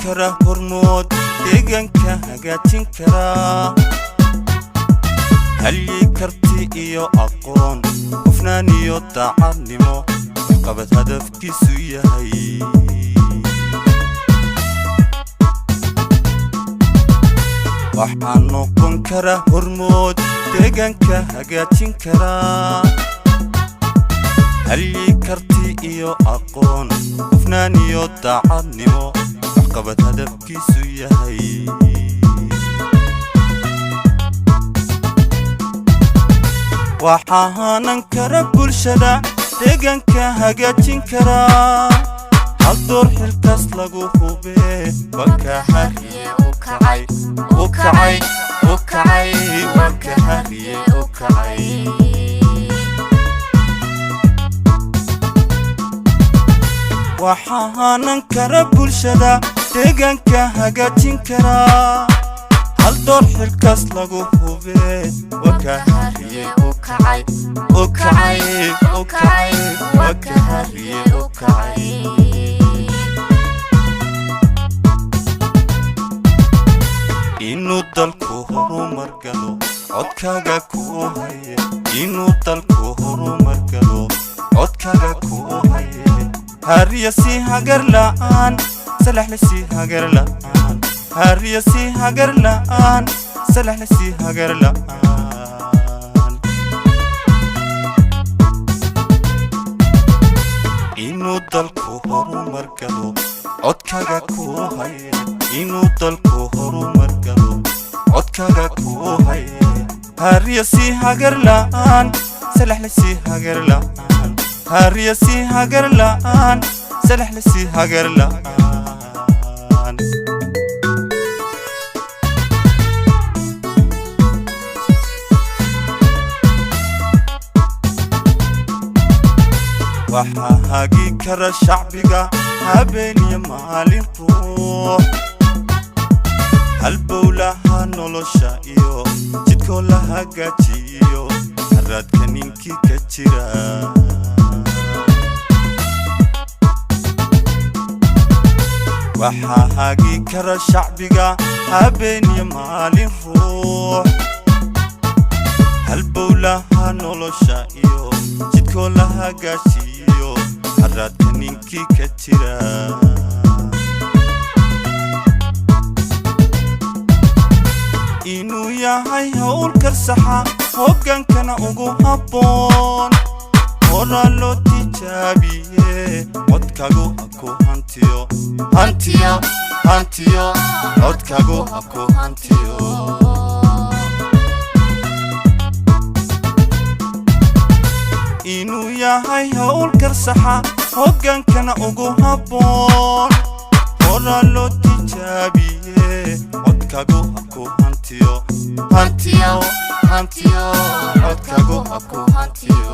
كره هرمود ديغانك هاجاتين كرا هل كرتي إيو أقون وفنانيو داعانيمو قبت هدف كيسو يهي waxaan noqon karaa hormood deegaanka hagaajin karaa halii karti iyo aqoon hufnaan iyo daacadnimo waxqabad hadafkiisu yahay waxaanan kara bulshada deegaanka hagaajin karaa hal door xilkaas lagu hubee wakahariye ukacay wakahariye ukacay waxaanan kara bulshada deegaanka hagaajin karaa hal door xilkaas lagu hubee wakahariye ukacay wakahariye ukacay inuu dalku horumar galo codkaaga kuu haye inuu dalku horumar galo codkaaga kuu haye hariya si hagar la'aan salaxle si hagar la'aan hariya si hagar la'aan salaxle si hagar la'aan inuu dalku horumar galo codkaaga kuu haye inuu dalku horumar galo codkaaga kuu haye hariya si hagar la'aan salaxle si hagar la'aan hariya si hagar la'aan salaxle si hagar la'aan waxaa hagi kara shacbiga habeen iyo maalin ruux halbowlaha nolosha iyo jidkoo la hagaajiyo haraadka ninkii ka jira waxaa hagi kara shacbiga habeen iyo maalin ruux halbowlaha nolosha iyo jidkoo la hagaajiyo haraadka ninkii ka jira inuu yahay hawlkar saxa hogaankana ugu habboon horaa loo tijaabiye codkaagu ha ku hantiyo codkaagu ha ku hantiyo inuu yahay hawlkar saxa hogaankana ugu habboon horaa loo tijaabiye codkaagu ha ku hantiyo codkaagu ha ku hantiyo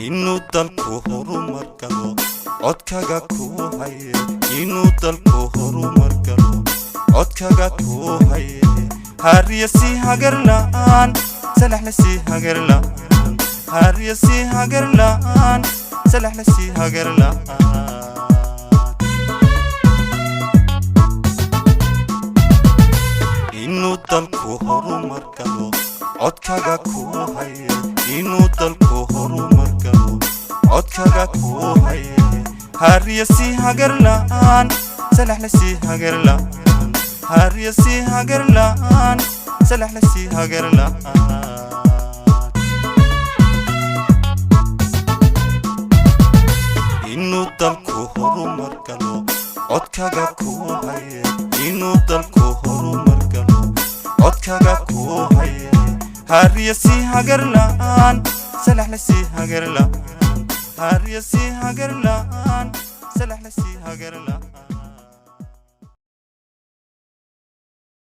inuu dalku horumar galo codkaaga kuu haye inuu dalku horumar galo codkaaga kuu haye hariya si hagar la'aan salaxle si hagar la'aan hariya si hagar la'aan salaxle si hagar la'aan inuu dalku horumar galo codkaaga kuu haye inuu dalku horumar galo codkaaga kuu haye hariya si hagar la'aan salaxle si hagar la'aan hariya si hagar la'aan salaxle si hagar la'aan inuu dalku horumar galo codkaaga kuu haye inuu dalku horumar galo codkaaga kuu haye hariya si hagar la'aan salaxle si hagar la'aan hariya si hagar la'aan salaxle si hagar la'aan